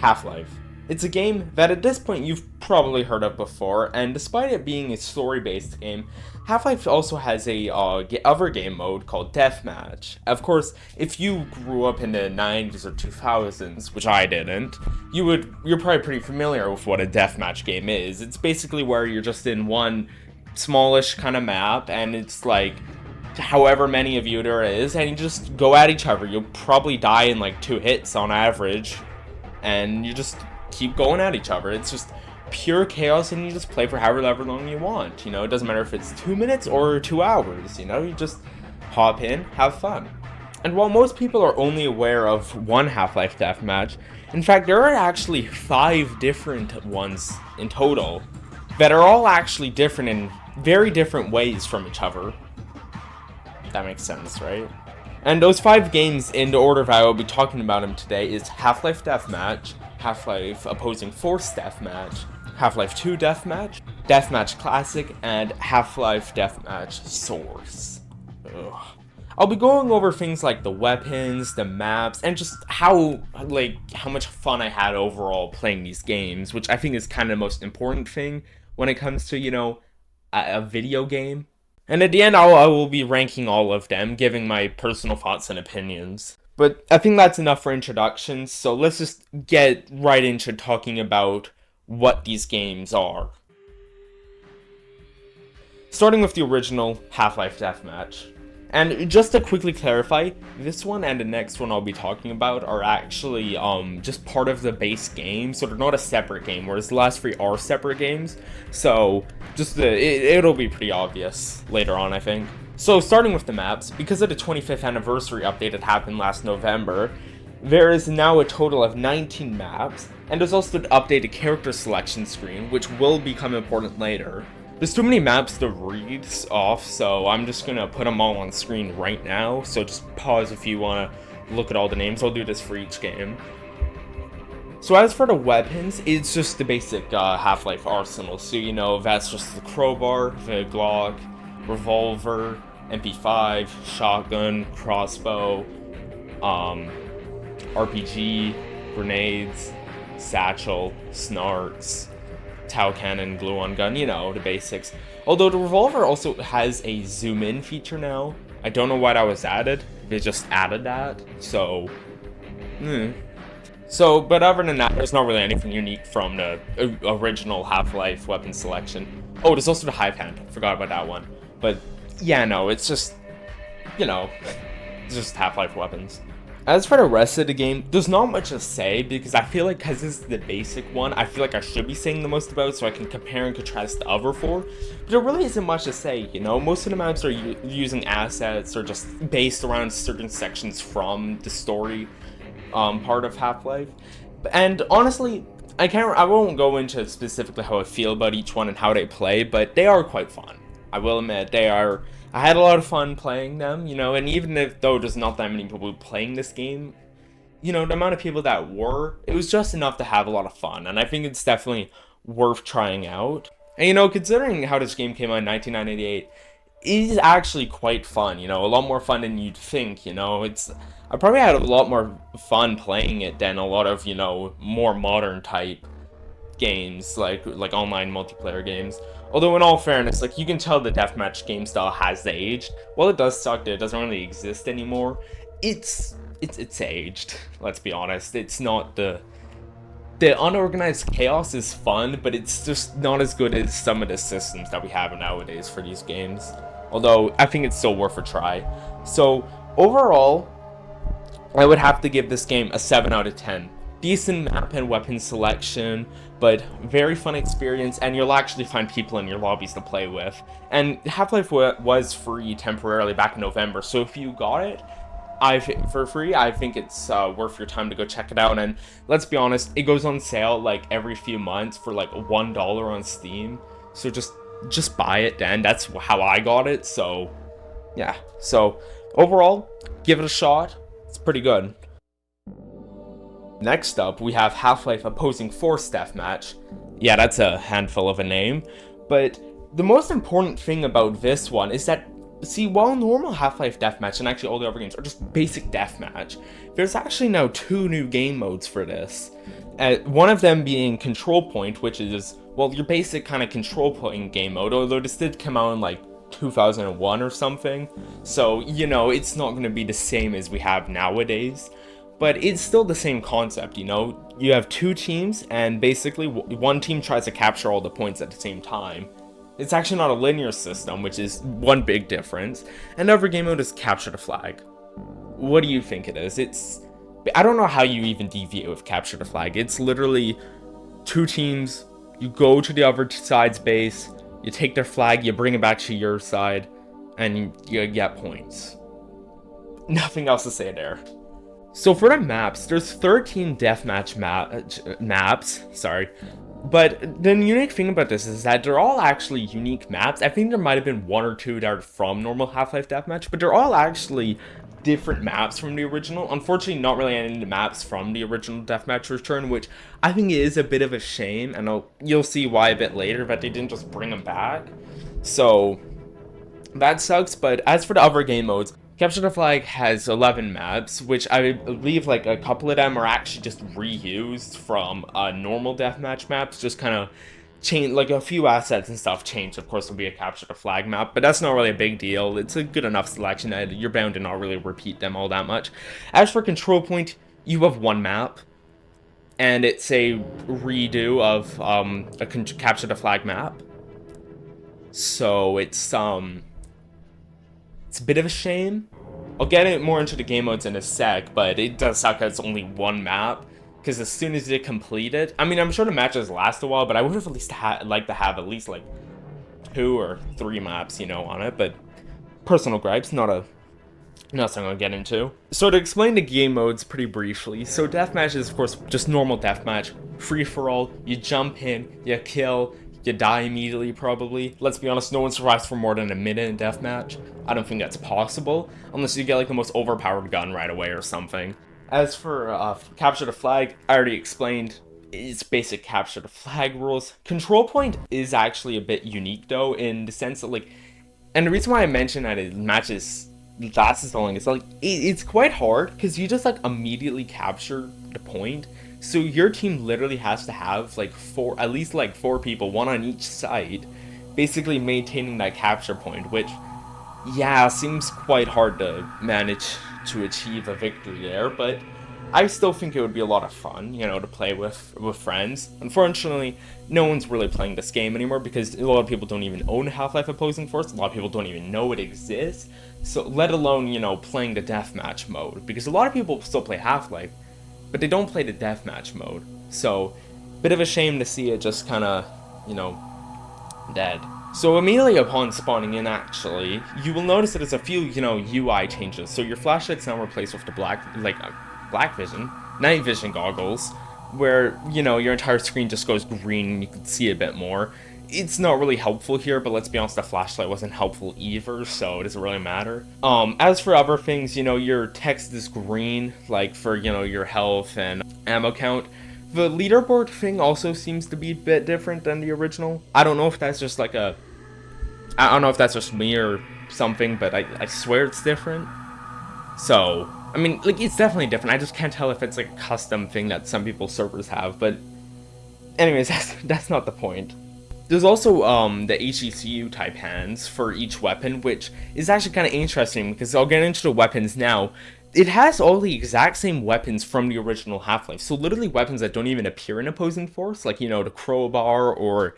Half-Life. It's a game that at this point you've probably heard of before, and despite it being a story-based game, Half-Life also has a other game mode called Deathmatch. Of course, if you grew up in the 90s or 2000s, which I didn't, you're probably pretty familiar with what a Deathmatch game is. It's basically where you're just in one smallish kind of map, and it's like however many of you there is, and you just go at each other. You'll probably die in like 2 hits on average, and you just keep going at each other. It's just pure chaos, and you just play for however long you want. You know, it doesn't matter if it's 2 minutes or 2 hours. You know, you just hop in, have fun. And while most people are only aware of one Half-Life Deathmatch, in fact there are actually 5 different ones in total that are all actually different in very different ways from each other. That makes sense, right? And those 5 games, in the order that I will be talking about them today, is Half-Life Deathmatch, Half-Life Opposing Force Deathmatch, Half-Life 2 Deathmatch, Deathmatch Classic, and Half-Life Deathmatch Source. Ugh. I'll be going over things like the weapons, the maps, and just how much fun I had overall playing these games, which I think is kind of the most important thing when it comes to, you know, a video game. And at the end, I will be ranking all of them, giving my personal thoughts and opinions. But I think that's enough for introductions, so let's just get right into talking about what these games are. Starting with the original Half-Life Deathmatch. And just to quickly clarify, this one and the next one I'll be talking about are actually just part of the base game, so they're not a separate game, whereas the last 3 are separate games. So just it'll be pretty obvious later on, I think. So starting with the maps, because of the 25th anniversary update that happened last November, there is now a total of 19 maps, and there's also the updated character selection screen, which will become important later. There's too many maps to read off, so I'm just gonna put them all on screen right now, so just pause if you wanna look at all the names. I'll do this for each game. So as for the weapons, it's just the basic Half-Life arsenal, so you know, that's just the crowbar, the Glock, revolver, MP5, shotgun, crossbow, RPG, grenades, satchel, snarts, Tau cannon, glue-on gun, you know, the basics. Although the revolver also has a zoom-in feature now. I don't know why that was added. They just added that, so... So, but other than that, there's not really anything unique from the original Half-Life weapon selection. Oh, there's also the hive hand. Forgot about that one. But, yeah, no, it's just... You know, it's just Half-Life weapons. As for the rest of the game, there's not much to say, because I feel like because this is the basic one, I feel like I should be saying the most about it so I can compare and contrast the other 4. But there really isn't much to say, you know? Most of the maps are using assets or just based around certain sections from the story part of Half-Life. And honestly, I won't go into specifically how I feel about each one and how they play, but they are quite fun. I will admit, I had a lot of fun playing them, you know, and even though there's not that many people playing this game, you know, the amount of people that were, it was just enough to have a lot of fun, and I think it's definitely worth trying out. And, you know, considering how this game came out in 1998, it is actually quite fun, you know, a lot more fun than you'd think, you know. I probably had a lot more fun playing it than a lot of, you know, more modern type games, like online multiplayer games. Although in all fairness, like, you can tell the deathmatch game style has aged. While it does suck that it doesn't really exist anymore, it's aged. Let's be honest. It's not the unorganized chaos is fun, but it's just not as good as some of the systems that we have nowadays for these games. Although I think it's still worth a try. So overall, I would have to give this game a 7 out of 10. Decent map and weapon selection, but very fun experience, and you'll actually find people in your lobbies to play with. And Half-Life was free temporarily back in November, so if you got it for free, I think it's worth your time to go check it out. And let's be honest, it goes on sale like every few months for like $1 on Steam, so just buy it then. That's how I got it, so yeah. So overall, give it a shot. It's pretty good. Next up, we have Half-Life Opposing Force Deathmatch. Yeah, that's a handful of a name, but the most important thing about this one is that See, while normal Half-Life Deathmatch and actually all the other games are just basic deathmatch, there's actually now two new game modes for this. One of them being Control Point, which is, well, your basic kind of control point game mode, although this did come out in like 2001 or something, so, you know, it's not going to be the same as we have nowadays, but it's still the same concept, you know? You have two teams, and basically one team tries to capture all the points at the same time. It's actually not a linear system, which is one big difference. Another game mode is Capture the Flag. What do you think it is? I don't know how you even deviate with Capture the Flag. It's literally two teams, you go to the other side's base, you take their flag, you bring it back to your side, and you get points. Nothing else to say there. So for the maps, there's 13 deathmatch maps, sorry. But the unique thing about this is that they're all actually unique maps. I think there might have been one or two that are from normal Half-Life Deathmatch, but they're all actually different maps from the original. Unfortunately, not really any of the maps from the original Deathmatch Return, which I think is a bit of a shame, and you'll see why a bit later, that they didn't just bring them back. So that sucks, but as for the other game modes, Capture the Flag has 11 maps, which I believe like a couple of them are actually just reused from normal deathmatch maps, just kind of change, like a few assets and stuff changed. Of course, there'll be a Capture the Flag map, but that's not really a big deal. It's a good enough selection that you're bound to not really repeat them all that much. As for Control Point, you have one map, and it's a redo of a Capture the Flag map. So it's a bit of a shame. I'll get it more into the game modes in a sec, but it does suck that it's only one map, because as soon as you complete it, I mean, I'm sure the matches last a while, but I would have at least liked to have at least like 2 or 3 maps, you know, on it, but personal gripes, not something I'll get into. So to explain the game modes pretty briefly, so deathmatch is of course just normal deathmatch, free-for-all, you jump in, you kill, you die immediately, probably. Let's be honest, no one survives for more than a minute in deathmatch. I don't think that's possible, unless you get like the most overpowered gun right away or something. As for Capture the Flag, I already explained, it's basic Capture the Flag rules. Control Point is actually a bit unique though, in the sense that like, and the reason why I mentioned that it matches lasts so long is like, it's quite hard, because you just like immediately capture the point. So your team literally has to have like at least like 4 people, one on each side, basically maintaining that capture point, which, yeah, seems quite hard to manage to achieve a victory there, but I still think it would be a lot of fun, you know, to play with friends. Unfortunately, no one's really playing this game anymore, because a lot of people don't even own Half-Life Opposing Force, a lot of people don't even know it exists, so let alone, you know, playing the deathmatch mode, because a lot of people still play Half-Life, but they don't play the deathmatch mode, so bit of a shame to see it just kind of, you know, dead. So immediately upon spawning in, actually, you will notice that there's a few, you know, UI changes. So your flashlight's now replaced with the black vision, night vision goggles, where, you know, your entire screen just goes green and you can see a bit more. It's not really helpful here, but let's be honest, the flashlight wasn't helpful either, so it doesn't really matter. As for other things, you know, your text is green, like for, you know, your health and ammo count. The leaderboard thing also seems to be a bit different than the original. I don't know if that's just like I don't know if that's just me or something, but I swear it's different. So, I mean, like, it's definitely different. I just can't tell if it's like a custom thing that some people's servers have, but anyways, that's not the point. There's also the HECU type hands for each weapon, which is actually kind of interesting, because I'll get into the weapons now. It has all the exact same weapons from the original Half-Life, so literally weapons that don't even appear in Opposing Force, like, you know, the crowbar or,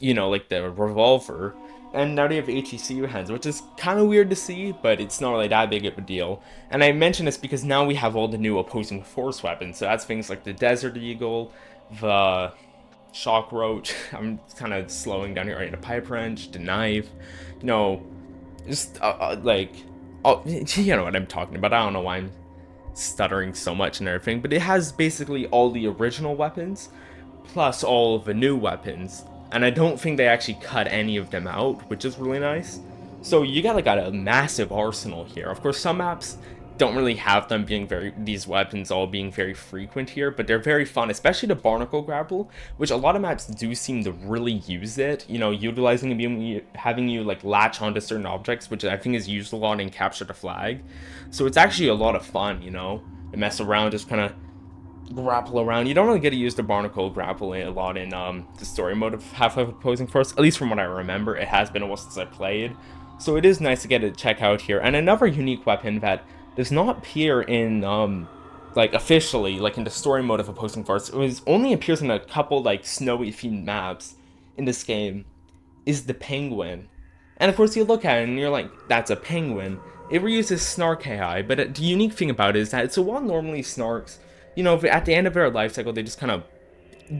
you know, like the revolver. And now they have HECU hands, which is kind of weird to see, but it's not really that big of a deal. And I mention this because now we have all the new Opposing Force weapons, so that's things like the Desert Eagle, the Shock Roach, I'm kind of slowing down here, right? The Pipe Wrench, the Knife, you know, just like, oh, you know what I'm talking about. I don't know why I'm stuttering so much and everything, but it has basically all the original weapons plus all of the new weapons, and I don't think they actually cut any of them out, which is really nice. So you got like a massive arsenal here. Of course, some maps don't really have them being these weapons all being very frequent here, but they're very fun, especially the barnacle grapple, which a lot of maps do seem to really use it, you know, utilizing it, having you like latch onto certain objects, which I think is used a lot in Capture the Flag. So it's actually a lot of fun, you know, to mess around, just kind of grapple around. You don't really get to use the barnacle grapple a lot in the story mode of Half-Life Opposing Force, at least from what I remember. It has been a while since I played, so it is nice to get to check out here. And another unique weapon that does not appear in like officially, like in the story mode of Opposing Force, only appears in a couple like snowy themed maps in this game, is the penguin. And of course you look at it and you're like, that's a penguin. It reuses Snark AI, but the unique thing about it is that so while normally Snarks, you know, at the end of their life cycle, they just kind of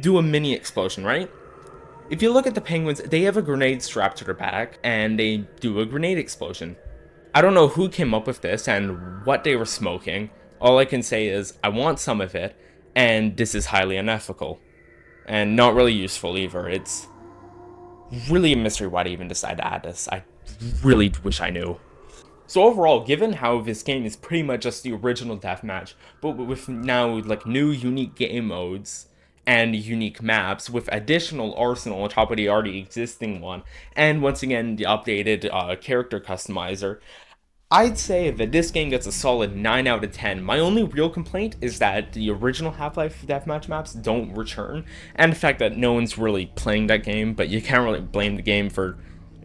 do a mini explosion, right? If you look at the penguins, they have a grenade strapped to their back, and they do a grenade explosion. I don't know who came up with this and what they were smoking. All I can say is, I want some of it, and this is highly unethical. And not really useful either. It's really a mystery why they even decided to add this. I really wish I knew. So overall, given how this game is pretty much just the original Deathmatch, but with now like new unique game modes and unique maps with additional arsenal on top of the already existing one, and once again the updated character customizer, I'd say that this game gets a solid 9 out of 10. My only real complaint is that the original Half-Life Deathmatch maps don't return, and the fact that no one's really playing that game, but you can't really blame the game for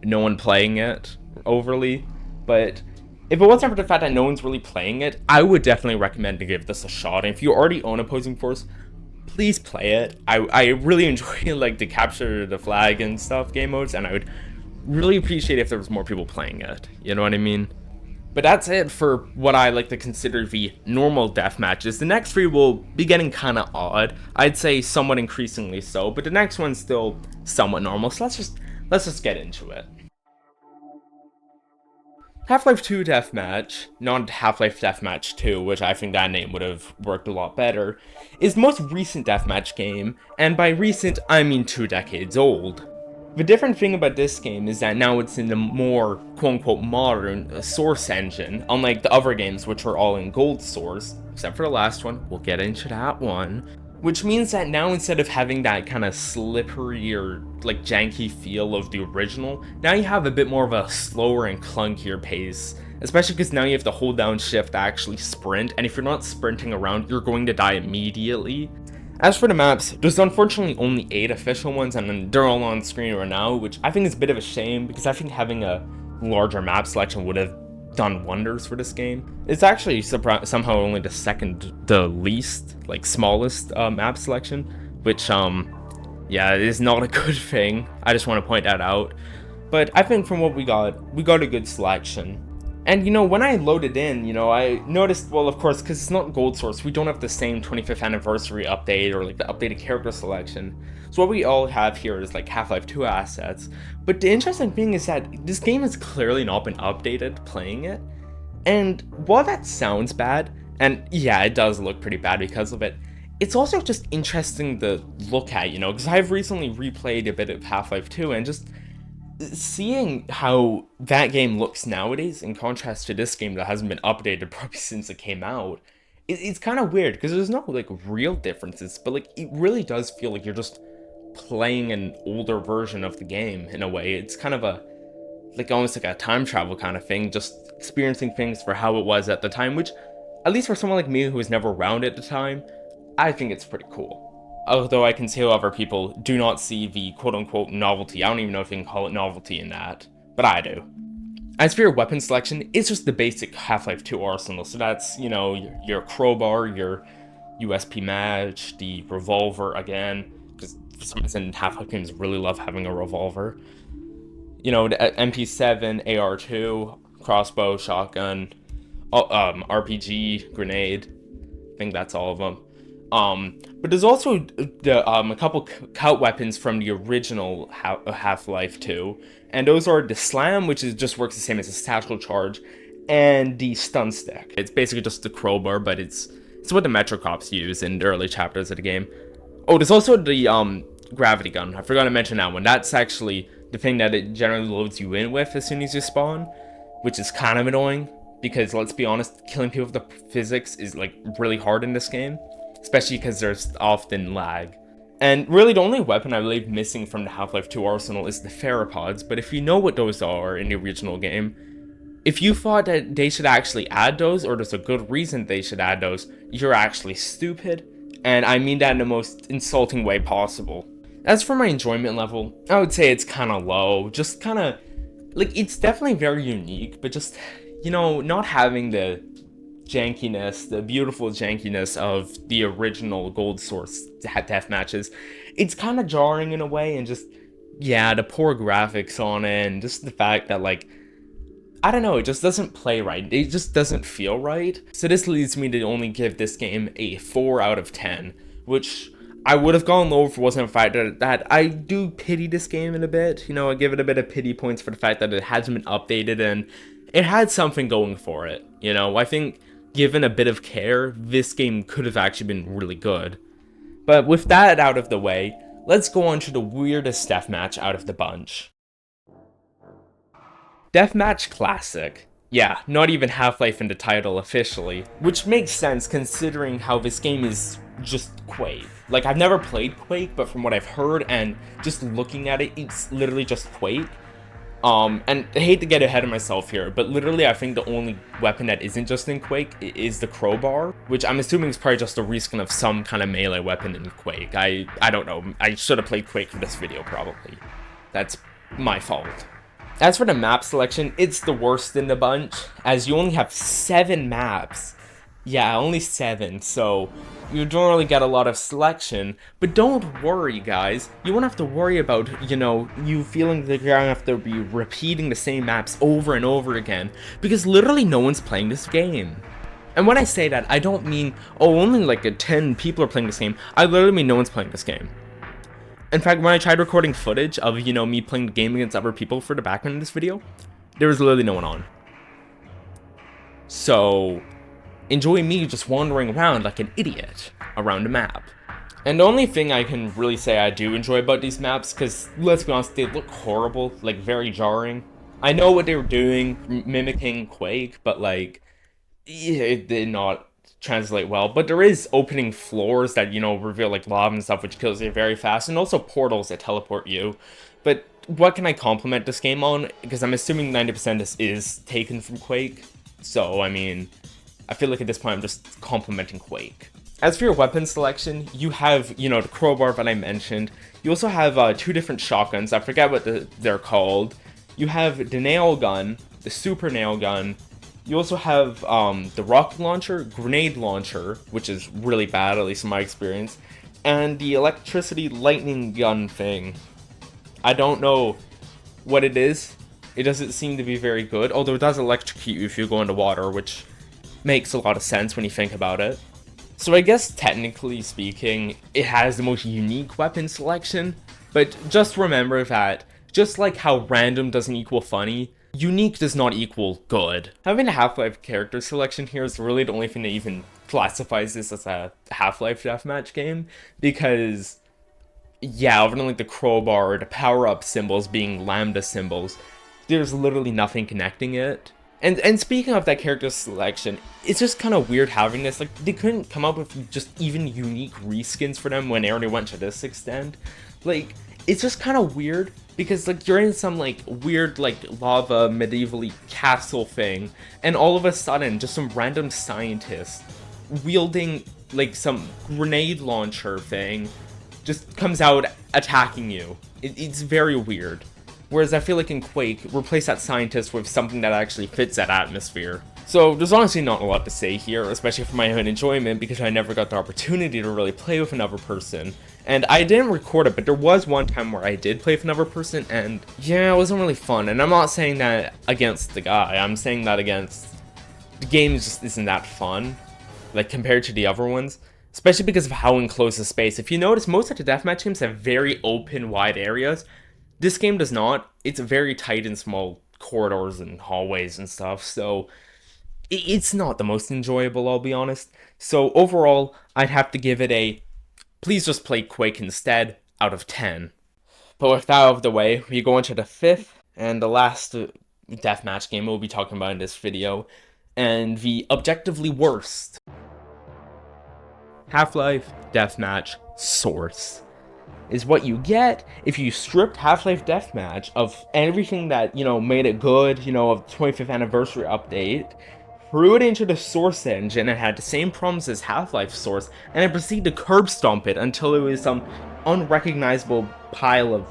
no one playing it overly. But if it wasn't for the fact that no one's really playing it, I would definitely recommend to give this a shot. And if you already own Opposing Force, please play it. I really enjoy like the Capture the Flag and stuff game modes, and I would really appreciate if there was more people playing it. You know what I mean? But that's it for what I like to consider the normal death matches. The next three will be getting kind of odd. I'd say somewhat increasingly so, but the next one's still somewhat normal. So let's just get into it. Half-Life 2 Deathmatch, not Half-Life Deathmatch 2, which I think that name would have worked a lot better, is the most recent deathmatch game, and by recent, I mean 2 decades old. The different thing about this game is that now it's in the more quote-unquote modern Source engine, unlike the other games which are all in Gold Source, except for the last one. We'll get into that one. Which means that now instead of having that kind of slippery or like janky feel of the original, now you have a bit more of a slower and clunkier pace. Especially because now you have to hold down shift to actually sprint, and if you're not sprinting around, you're going to die immediately. As for the maps, there's unfortunately only 8 official ones, and they're all on screen right now, which I think is a bit of a shame, because I think having a larger map selection would have done wonders for this game. It's actually somehow only the least, like, smallest map selection, which, yeah, is not a good thing. I just want to point that out. But I think from what we got a good selection. And, you know, when I loaded in, you know, I noticed, well, of course, because it's not Gold Source, we don't have the same 25th anniversary update or, like, the updated character selection. So what we all have here is, like, Half-Life 2 assets. But the interesting thing is that this game has clearly not been updated playing it. And while that sounds bad, and yeah, it does look pretty bad because of it, it's also just interesting to look at, you know, because I've recently replayed a bit of Half-Life 2, and just seeing how that game looks nowadays in contrast to this game that hasn't been updated probably since it came out, it's kind of weird because there's no like real differences, but like it really does feel like you're just playing an older version of the game in a way. It's kind of a like almost like a time travel kind of thing, just experiencing things for how it was at the time, which at least for someone like me who was never around at the time, I think it's pretty cool. Although I can see how other people do not see the quote-unquote novelty. I don't even know if you can call it novelty in that, but I do. As for your weapon selection, it's just the basic Half-Life 2 arsenal. So that's, you know, your crowbar, your USP match, the revolver again, because for some reason Half-Life games really love having a revolver. You know, the MP7, AR2, crossbow, shotgun, RPG, grenade. I think that's all of them. But there's also a couple cut weapons from the original Half-Life 2, and those are the Slam, which just works the same as a tactical charge, and the Stun Stick. It's basically just the crowbar, but it's what the Metro Cops use in the early chapters of the game. Oh, there's also the gravity gun. I forgot to mention that one. That's actually the thing that it generally loads you in with as soon as you spawn, which is kind of annoying. because let's be honest, killing people with the physics is like really hard in this game, especially because there's often lag. And really the only weapon I believe missing from the Half-Life 2 arsenal is the theropods, but if you know what those are in the original game, if you thought that they should actually add those, or there's a good reason they should add those, you're actually stupid, and I mean that in the most insulting way possible. As for my enjoyment level, I would say it's kind of low, just kind of, like, it's definitely very unique, but just, you know, not having the jankiness, the beautiful jankiness of the original Gold Source Deathmatches, it's kind of jarring in a way, and just, yeah, the poor graphics on it, and just the fact that, like, I don't know, it just doesn't play right. It just doesn't feel right. So this leads me to only give this game a 4 out of 10, which I would have gone lower if it wasn't a fact that I do pity this game in a bit. You know, I give it a bit of pity points for the fact that it hasn't been updated and it had something going for it. You know, I think given a bit of care, this game could have actually been really good. But with that out of the way, let's go on to the weirdest deathmatch out of the bunch. Deathmatch Classic. Yeah, not even Half-Life in the title officially, which makes sense considering how this game is just Quake. Like, I've never played Quake, but from what I've heard and just looking at it, it's literally just Quake. And I hate to get ahead of myself here, but literally I think the only weapon that isn't just in Quake is the crowbar, which I'm assuming is probably just a reskin of some kind of melee weapon in Quake. I don't know. I should have played Quake for this video, probably. That's my fault. As for the map selection, it's the worst in the bunch, as you only have 7 maps. Yeah, only 7, so you don't really get a lot of selection, but don't worry, guys. You won't have to worry about, you know, you feeling that you're gonna have to be repeating the same maps over and over again, because literally no one's playing this game. And when I say that, I don't mean, oh, only like 10 people are playing this game. I literally mean no one's playing this game. In fact, when I tried recording footage of, you know, me playing the game against other people for the background of this video, there was literally no one on. So, enjoy me just wandering around like an idiot around a map. And the only thing I can really say I do enjoy about these maps, because let's be honest, they look horrible, like very jarring. I know what they were doing, mimicking Quake, but like, yeah, it did not translate well, but there is opening floors that, you know, reveal like lava and stuff, which kills you very fast, and also portals that teleport you. But what can I compliment this game on? Because I'm assuming 90% of this is taken from Quake, so I mean, I feel like at this point I'm just complimenting Quake. As for your weapon selection, you have, you know, the crowbar that I mentioned. You also have 2 different shotguns. I forget what they're called. You have the nail gun, the super nail gun. You also have the rocket launcher, grenade launcher, which is really bad, at least in my experience, and the electricity lightning gun thing. I don't know what it is. It doesn't seem to be very good, although it does electrocute you if you go into water, which makes a lot of sense when you think about it. So I guess technically speaking, it has the most unique weapon selection, but just remember that, just like how random doesn't equal funny, unique does not equal good. Having a Half-Life character selection here is really the only thing that even classifies this as a Half-Life deathmatch game, because, yeah, other than like the crowbar or the power-up symbols being lambda symbols, there's literally nothing connecting it. And speaking of that character selection, it's just kind of weird having this, like, they couldn't come up with just even unique reskins for them when they already went to this extent. Like, it's just kind of weird, because, like, you're in some, like, weird, like, lava, medievally castle thing, and all of a sudden, just some random scientist wielding, like, some grenade launcher thing just comes out attacking you. It's very weird. Whereas I feel like in Quake, replace that scientist with something that actually fits that atmosphere. So there's honestly not a lot to say here, especially for my own enjoyment, because I never got the opportunity to really play with another person. And I didn't record it, but there was one time where I did play with another person, and yeah, it wasn't really fun. And I'm not saying that against the guy, I'm saying that against the game just isn't that fun, like compared to the other ones. Especially because of how enclosed the space. If you notice, most of the deathmatch games have very open, wide areas. This game does not. It's very tight and small corridors and hallways and stuff, so it's not the most enjoyable, I'll be honest. So overall, I'd have to give it a please just play Quake instead out of 10. But with that out of the way, we go into the 5th and the last deathmatch game we'll be talking about in this video. And the objectively worst Half-Life Deathmatch Source is what you get if you stripped Half-Life Deathmatch of everything that, made it good, of the 25th anniversary update, threw it into the Source engine and had the same problems as Half-Life Source, and then proceeded to curb stomp it until it was some unrecognizable pile of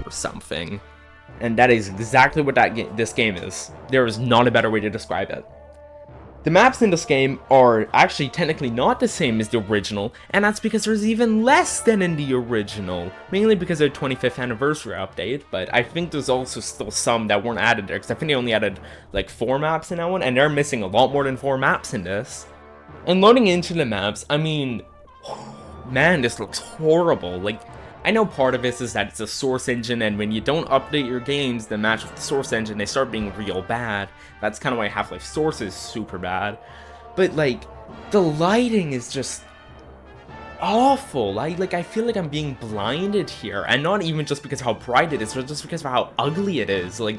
or something. And that is exactly what this game is. There is not a better way to describe it. The maps in this game are actually technically not the same as the original, and that's because there's even less than in the original, mainly because of the 25th anniversary update, but I think there's also still some that weren't added there, because I think they only added like 4 maps in that one, and they're missing a lot more than 4 maps in this. And loading into the maps, I mean, man, this looks horrible. Like, I know part of this is that it's a Source engine, and when you don't update your games that match with the Source engine, they start being real bad. That's kind of why Half-Life Source is super bad. But, like, the lighting is just awful. I feel like I'm being blinded here, and not even just because of how bright it is, but just because of how ugly it is. Like,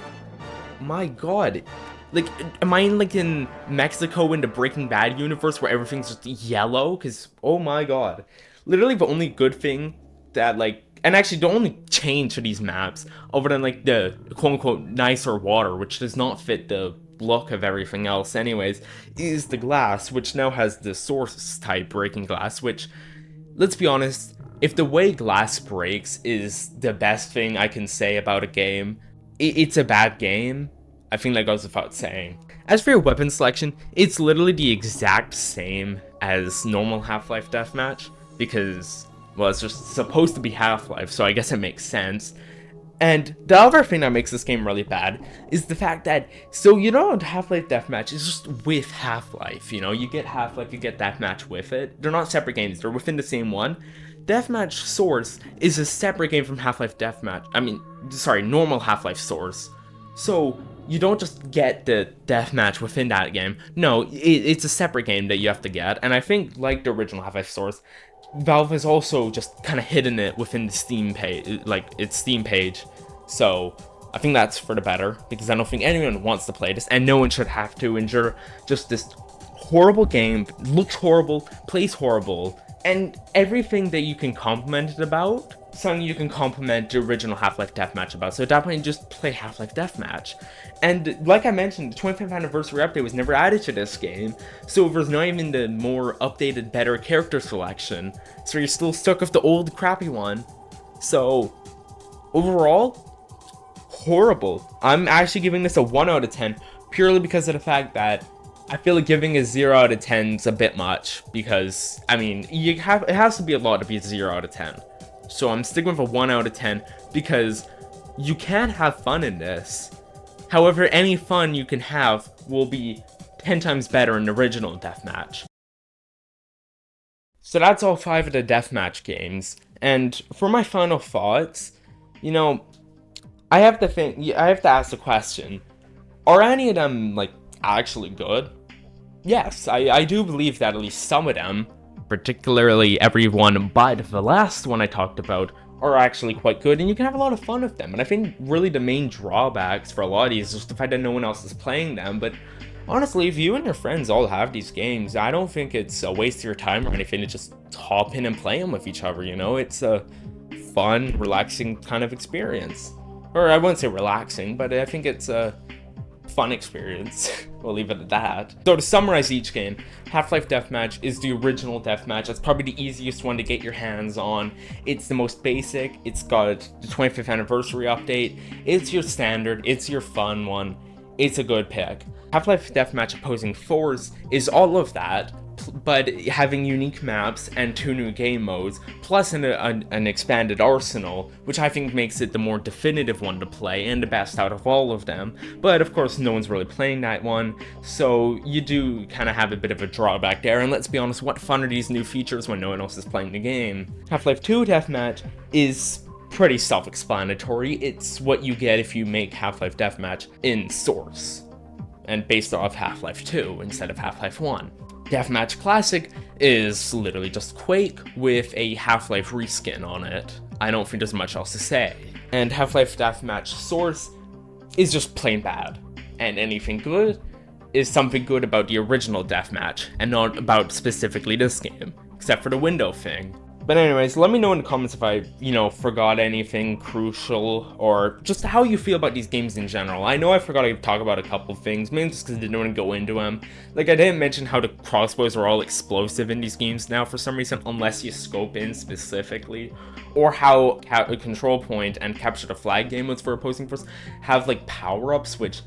my god. Like, am I in Mexico in the Breaking Bad universe where everything's just yellow? Because, oh my god. Literally the only good thing that, and actually the only change to these maps, other than the quote-unquote nicer water, which does not fit the look of everything else anyways, is the glass, which now has the Source type breaking glass, which, let's be honest, if the way glass breaks is the best thing I can say about a game, it's a bad game. I think that goes without saying. As for your weapon selection, it's literally the exact same as normal Half-Life Deathmatch, because, well, it's just supposed to be Half-Life, so I guess it makes sense. And the other thing that makes this game really bad is the fact that, Half-Life Deathmatch is just with Half-Life, you get Half-Life, you get Deathmatch with it. They're not separate games, they're within the same one. Deathmatch Source is a separate game from Half-Life Deathmatch, normal Half-Life Source. So, you don't just get the Deathmatch within that game. No, it's a separate game that you have to get, and I think, like the original Half-Life Source, Valve has also just kind of hidden it within the Steam page, its Steam page. So I think that's for the better, because I don't think anyone wants to play this, and no one should have to endure just this horrible game. Looks horrible, plays horrible, and everything that you can compliment it about, something you can compliment the original Half-Life Deathmatch about. So at that point, just play Half-Life Deathmatch. And like I mentioned, the 25th anniversary update was never added to this game, so there's not even the more updated, better character selection. So you're still stuck with the old, crappy one. So overall, horrible. I'm actually giving this a 1 out of 10, purely because of the fact that I feel like giving a 0 out of 10 is a bit much, because, I mean, it has to be a lot to be a 0 out of 10. So I'm sticking with a 1 out of 10, because you can have fun in this. However, any fun you can have will be 10 times better in the original Deathmatch. So that's all 5 of the Deathmatch games, and for my final thoughts, I have to ask the question, are any of them, actually good? Yes, I do believe that at least some of them, particularly everyone but the last one I talked about, are actually quite good, and you can have a lot of fun with them. And I think really the main drawbacks for a lot of these is just the fact that no one else is playing them. But honestly, if you and your friends all have these games, I don't think it's a waste of your time or anything to just hop in and play them with each other, It's a fun, relaxing kind of experience. Or I wouldn't say relaxing, but I think it's a fun experience. We'll leave it at that. So to summarize each game, Half-Life Deathmatch is the original Deathmatch. It's probably the easiest one to get your hands on. It's the most basic. It's got the 25th anniversary update. It's your standard. It's your fun one. It's a good pick. Half-Life Deathmatch Opposing Force is all of that, but having unique maps and 2 new game modes, plus an expanded arsenal, which I think makes it the more definitive one to play and the best out of all of them. But of course, no one's really playing that one, so you do kind of have a bit of a drawback there. And let's be honest, what fun are these new features when no one else is playing the game? Half-Life 2 Deathmatch is pretty self-explanatory. It's what you get if you make Half-Life Deathmatch in Source, and based off Half-Life 2 instead of Half-Life 1. Deathmatch Classic is literally just Quake with a Half-Life reskin on it. I don't think there's much else to say. And Half-Life Deathmatch Source is just plain bad. And anything good is something good about the original Deathmatch, and not about specifically this game, except for the window thing. But anyways, let me know in the comments if I, forgot anything crucial, or just how you feel about these games in general. I know I forgot to talk about a couple things, mainly just because I didn't want to go into them. Like, I didn't mention how the crossbows are all explosive in these games now for some reason, unless you scope in specifically. Or how Control Point and Capture the Flag game modes for opposing force have, like, power-ups, which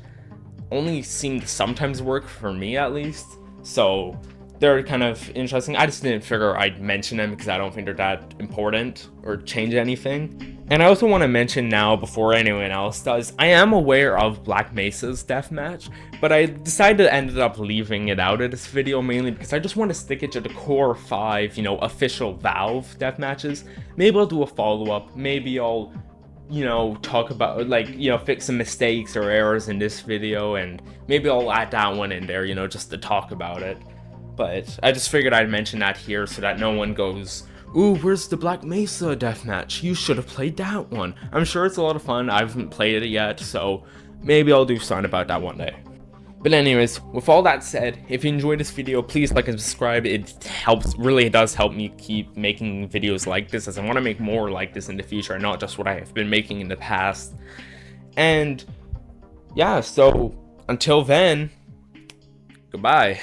only seem to sometimes work, for me at least. So they're kind of interesting. I just didn't figure I'd mention them because I don't think they're that important or change anything. And I also want to mention now, before anyone else does, I am aware of Black Mesa's deathmatch, but I decided to end up leaving it out of this video mainly because I just want to stick it to the core 5, official Valve deathmatches. Maybe I'll do a follow-up, maybe I'll talk about, fix some mistakes or errors in this video, and maybe I'll add that one in there, just to talk about it. But I just figured I'd mention that here so that no one goes, ooh, where's the Black Mesa deathmatch? You should have played that one. I'm sure it's a lot of fun. I haven't played it yet, so maybe I'll do something about that one day. But anyways, with all that said, if you enjoyed this video, please like and subscribe. It helps, really does help me keep making videos like this, as I want to make more like this in the future, and not just what I have been making in the past. And yeah, so until then, goodbye.